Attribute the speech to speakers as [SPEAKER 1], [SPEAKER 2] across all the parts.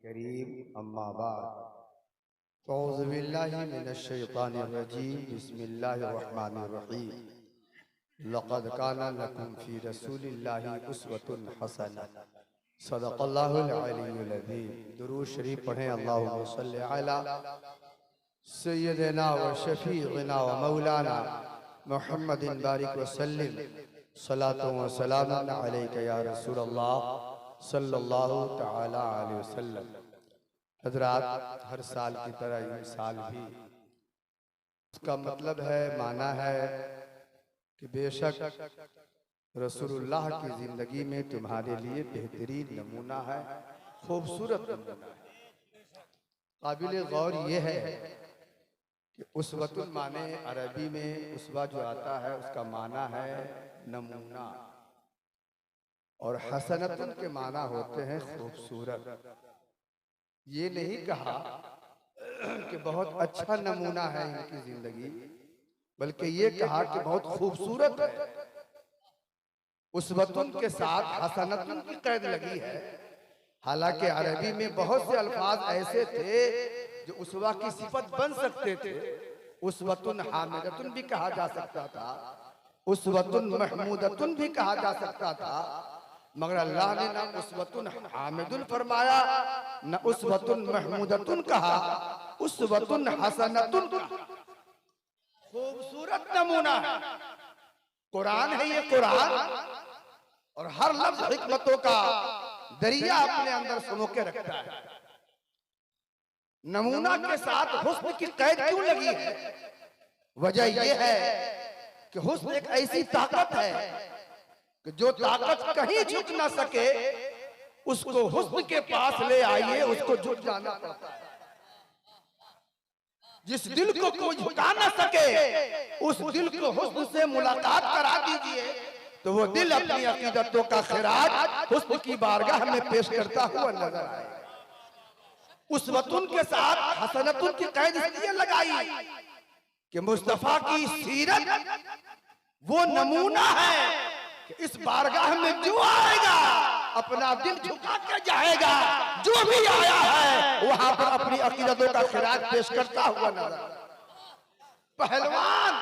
[SPEAKER 1] करीम अम्मा बाद औज़ु बिल्लाहि मिनश्शैतानिर्रजीम बिस्मिल्लाहिर्रहमानिर्रहीम लक़द काना लकुम फ़ी रसूलिल्लाहि उस्वतुन हसना सदक़ल्लाहुल अलीयुल अज़ीम। दुरूद शरीफ पढ़ें। अल्लाहुम्मा सल्लि अला सय्यिदिना व शफ़ीइना व मौलाना मुहम्मदिन बारिक व सल्लिम सलातो व सलामुन अलैका या रसूलल्लाह सल्लल्लाहु तआला अलैहि वसल्लम। हज़रात, हर साल की तरह इस साल भी उसका मतलब है, माना है कि बेशक रसूलुल्लाह की ज़िंदगी में तुम्हारे लिए बेहतरीन नमूना है, खूबसूरत नमूना है। काबिल गौर ये है कि उसवतुन माने अरबी में उसवा जो आता है उसका माना है नमूना, और हसनतुन के माना होते हैं खूबसूरत। ये नहीं कहा कि बहुत अच्छा नमूना है इनकी जिंदगी, बल्कि ये कहा कि बहुत खूबसूरत है। उसवतुन के साथ हसनतुन की कैद लगी है। हालांकि अरबी में बहुत से अल्फाज ऐसे थे जो उसवा की सिफत बन सकते थे। उसवतुन हामिदतुन भी कहा जा सकता था, उसवतुन महमूदतुन भी कहा जा सकता था, मगर अल्लाह ने ना उसवतुन हामिदुन फरमाया न उसवतुन महमूदतुन कहा, उसवतुन हसनतुन कहा। खूबसूरत नमूना है। कुरान है ये कुरान, और हर लफ्ज हिकमतों का दरिया अपने अंदर समो के रखता है। नमूना के साथ हुस्न की कैद क्यों लगी है? वजह यह है कि हुस्न एक ऐसी ताकत है कि जो ताकत कहीं झुक ना सके उसको हुस्न के पास ले आइए, उसको झुक जाना पड़ता है। जिस दिल को कोई झुका ना सके उस दिल को हुस्न से मुलाकात करा दीजिए, तो वो दिल अपनी अकीदतों का खिराज हुस्न की बारगाह में पेश करता हुआ नजर आए। उसवतुन के साथ हसनतुन की कैद इसलिए लगाई कि मुस्तफा की सीरत वो नमूना है कि इस बारगाह में जो आएगा अपना दिल झुका के जाएगा। जो भी आया है वहां पर अपनी अकीदतों का खिराज पेश करता हुआ नजर। पहलवान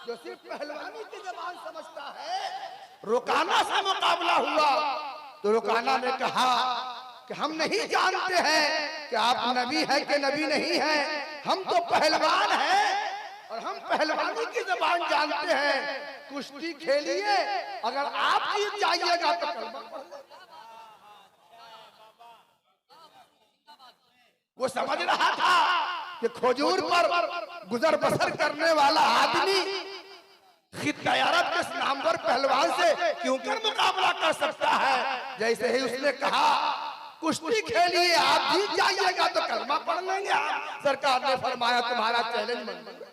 [SPEAKER 1] जो सिर्फ पहलवानी की जबान समझता है, रुकाना से मुकाबला हुआ तो रुकाना ने कहा कि हम नहीं जानते हैं कि आप नबी है कि नबी नहीं है, हम तो पहलवान हैं और हम पहलवानी की जबान जानते हैं। कुश्ती खेलिए, अगर आप जीत जाइएगा तो कलमा पढ़ लें। वो समझ रहा था कि खजूर पर गुजर बसर करने वाला आदमी खित्ता अरब के नामवर पहलवान से क्यों कर मुकाबला कर सकता है। जैसे ही उसने कहा कुश्ती खेलिए, आप जीत जाइएगा तो कलमा पढ़ लेंगे आप, सरकार ने फरमाया तुम्हारा चैलेंज मंजूर।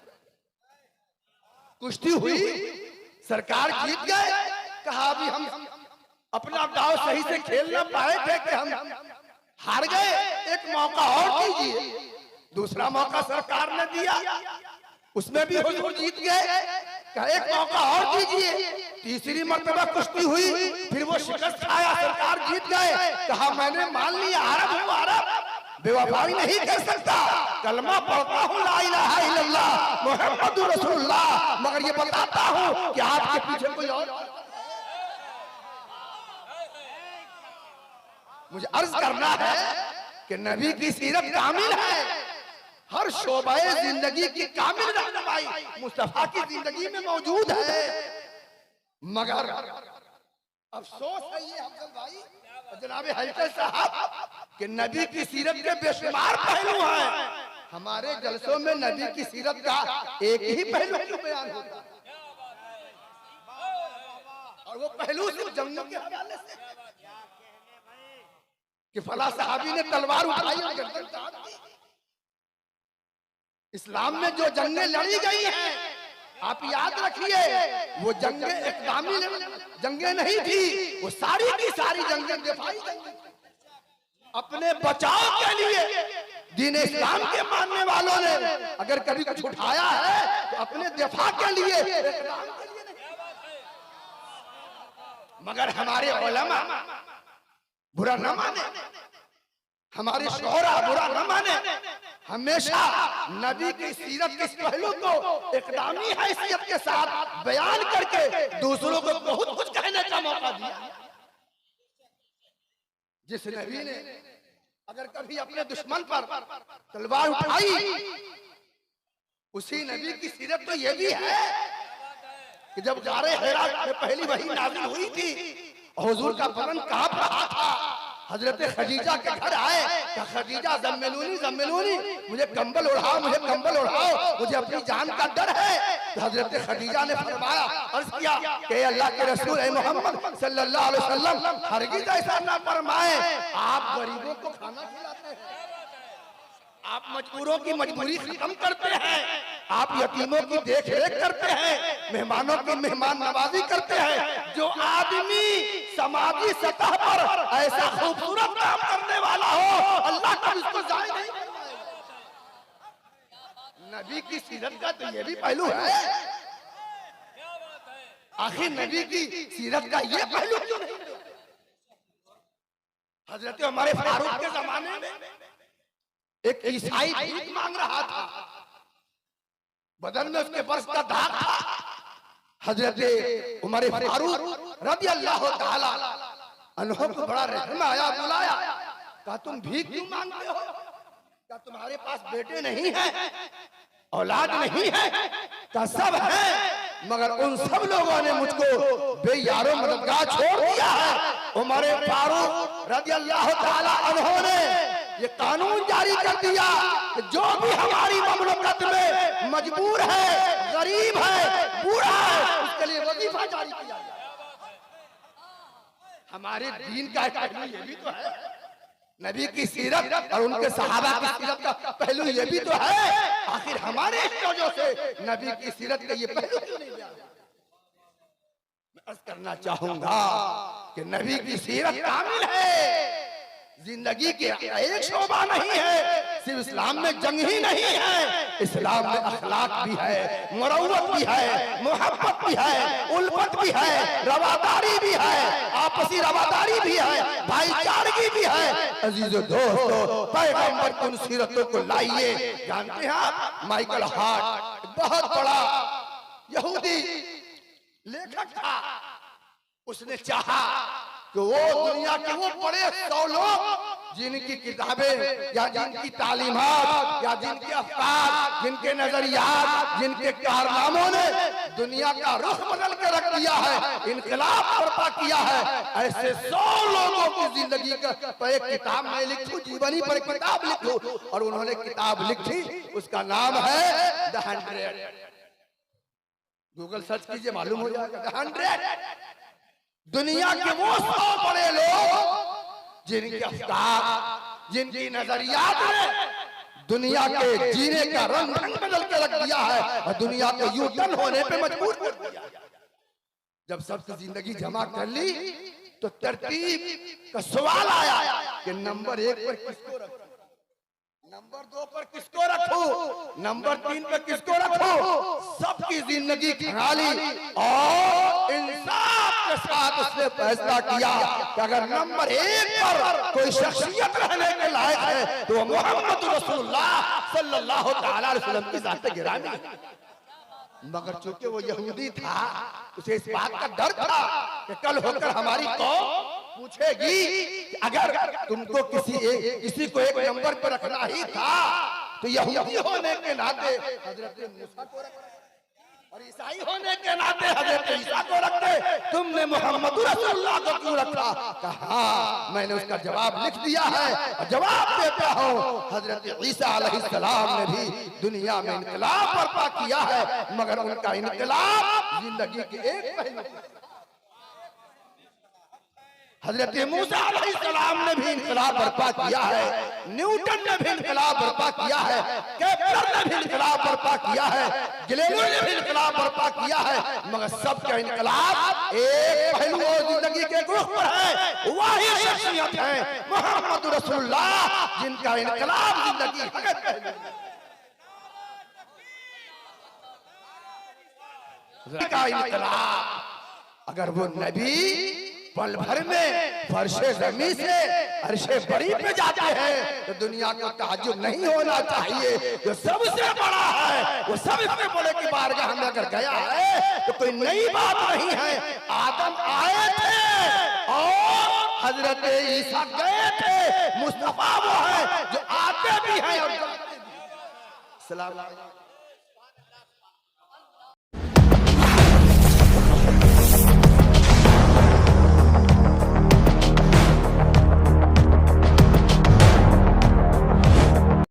[SPEAKER 1] कुश्ती हुई, सरकार जीत गए। कहा अभी हम अपना दाव सही से खेल ना पाए थे कि हम हार गए, एक मौका और दीजिए। दूसरा मौका सरकार ने दिया, उसमें भी हुजूर जीत गए। कहा एक मौका और दीजिए। तीसरी मर्तबा कुश्ती हुई, फिर वो शिकस्त खाया, सरकार जीत गए। कहा मैंने मान लिया, अरब हूँ, अरब बेवफाई नहीं कर सकता, कलमा पढ़ता हूँ ला इलाहा इल्लल्लाह मुहम्मदुर रसूलुल्लाह, मगर ये बताता हूँ कि आपके पीछे कोई और। मुझे अर्ज करना है कि नबी की सीरत कामिल है, हर शोबाए जिंदगी की कामिल रहनुमाई मुस्तफा की जिंदगी में मौजूद है। मगर अफसोस है ये हमजल भाई, जनाब हल्के साहब, कि नबी की सीरत के बेशुमार पहलू हैं, हमारे जलसों में नबी की सीरत का एक ही पहलू क्यों बयान होता है, और वो पहलू सिर्फ जंगों के हवाले से कि फला सहाबी ने तलवार उठाई और गर्दन काट दी। इस्लाम में जो जंगें लड़ी गई हैं, आप याद रखिए, वो जंगें इक़दामी जंगें नहीं थी, वो सारी की सारी जंगें दिफाई जंगें। अपने बचाव के लिए दीन इस्लाम के मानने वालों ने अगर कभी कुछ उठाया है तो अपने दिफा के लिए, मगर हमारे उलमा बुरा न माने, हमारे शोहरा बुरा न माने, हमेशा नबी की सीरत के इस पहलू को इकदामी हैसियत के साथ बयान करके दूसरों को बहुत कुछ कहने का मौका दिया। जिस नबी ने अगर कभी अपने दुश्मन पर तलवार उठाई, उसी नबी की सीरत तो ये भी है कि जब गारे हिरा में पहली वही नाज़िल हुई थी, हुजूर का बदन कांप रहा था, हजरत खदीजा के घर आए, क्या खदीजा ज़म्मिलूनी ज़म्मिलूनी, मुझे कंबल उड़ाओ, मुझे कंबल उड़ाओ, मुझे अपनी जान का डर है। तो हजरत खदीजा ने फरमाया, अर्ज किया कि अल्लाह के रसूल है मोहम्मद सल्लल्लाहु अलैहि वसल्लम, हरगिज़ ऐसा ना फरमाएं, आप गरीबों को खाना खिलाते हैं, आप मजबूरों की मजबूरी खत्म करते हैं, आप यतीमों की देखरेख करते हैं, मेहमानों की मेहमान नवाजी करते हैं। जो आदमी समाजी सतह पर ऐसा खूबसूरत काम करने वाला हो, अल्लाह कभी उसको जाए नहीं करवाएगा। नबी की सीरत का तो ये भी पहलू है, आखिर नबी की सीरत का ये पहलू क्यों नहीं? हजरत हमारे फारूक के जमाने में एक ईसाई भीख मांग रहा था, बदन में उसके बर्स का दाग था। हजरत उमर फारूक रज़ी अल्लाह ताला अन्हु को बड़ा रहम आया, बुलाया, कहा तुम भीख क्यों मांगते हो? क्या तुम्हारे पास बेटे नहीं हैं, औलाद नहीं है? क्या सब है, मगर उन सब लोगों ने मुझको बेयारो मददगार छोड़ दिया है। उमर फारूक रज़ी अल्लाह ताला अन्हु ने ये कानून जारी कर दिया कि जो भी हमारी ममलकत में मजबूर है, गरीब है, बूढ़ा है, उसके लिए वजीफा जारी किया जाए। हमारे दीन का पहलू ये भी तो है, नबी की सीरत और उनके सहाबा की सीरत का पहलू ये भी तो है। आखिर हमारे इस वजह से नबी की सीरत का ये पहलू क्यों नहीं बयान? मैं अर्ज करना चाहूंगा कि नबी की सीरत कामिल है, जिंदगी के एक शोभा नहीं है, सिर्फ इस्लाम में जंग ही नहीं है, इस्लाम में अखलाक भी है, मरौवत भी है, मोहब्बत भी है, उल्फत भी है, रवादारी भी है, आपसी रवादारी भी है, भाईचारगी भी है। अजीजों दोस्तों, पैगंबर की उन सीरतों को लाइए। जानते हैं आप, माइकल हार्ट बहुत बड़ा यहूदी लेखक था, उसने चाहा कि वो दुनिया के वो बड़े 100 लोग जिनकी किताबें या जिनकी तालीमात या जिनके अफकार, जिनके नजरियात, जिनके कारनामों ने दुनिया का रुख बदल के रख दिया है, इनकलाब बर्पा किया है, ऐसे 100 लोगों की जिंदगी पर एक किताब मैं लिखूं, जीवनी पर किताब लिखूं। और उन्होंने किताब लिखी, उसका नाम है द 100। गूगल सर्च कीजिए, मालूम हो जाएगा। द 100 दुनिया के वो 100 बड़े लोग जिनके अफकार, जिनकी नजरियात ने दुनिया के जीने का रंग बदल के रख दिया है और दुनिया को यू टर्न होने पे मजबूर कर दिया। जब सबकी जिंदगी जमा कर ली तो तरतीब का सवाल आया कि नंबर 1 पर किसको रखूं, नंबर 2 पर किसको रखूं, नंबर 3 पर किसको रखूं। सबकी जिंदगी खंगाली और इंसाफ के साथ उसने फैसला किया कि अगर नंबर 1 पर कोई शख्सियत रहने के लायक है तो मोहम्मद रसूलुल्लाह सल्लल्लाहु तआला अलैहि वसल्लम की जात गिरामी है। मगर चूंकि वो यहूदी था, उसे इस बात का डर था कि कल होकर हमारी कौम पूछेगी कि अगर तुमको किसी को एक नंबर पर रखना ही था तो यहूदी होने के नाते हजरत मूसा को रखते और ईसाई होने के नाते हजरत ईसा को रखते, तुमने मोहम्मद रसूलुल्लाह को क्यों रखा? कहा मैंने उसका जवाब लिख दिया है और जवाब देता हूँ। हजरत ईसा अलैहिस्सलाम ने भी दुनिया में इनकलाब बर्पा किया है, मगर उनका इनकलाब जिंदगी के एक पहलू। हजरत मूसा अलैहिस्सलाम ने भी इनकलाब बर्पा किया है, न्यूटन ने भी इनकलाब बर्पा किया है, केपलर ने भी इनकलाब बर्पा किया है, गैलीलियो ने भी इनकलाब बर्पा किया है, मगर सबका इनकलाब एक पहलू और जिंदगी के रुख पर है। वही शख्सियत है मोहम्मद रसूलुल्लाह जिनका इनकलाब जिंदगी का पहलू का इनकलाब। अगर वो नबी पल भर में फर्शे ज़मीन से अर्शे बरी पे जाते हैं तो दुनिया को ताज्जुब नहीं होना चाहिए। जो सबसे बड़ा है वो सबसे बड़े की बारगाह में अगर गया है तो कोई नई बात नहीं है। आदम आए थे और हजरत ईसा गए थे, मुस्तफा वो है जो आते भी हैं और जाते भी हैं। सलाम।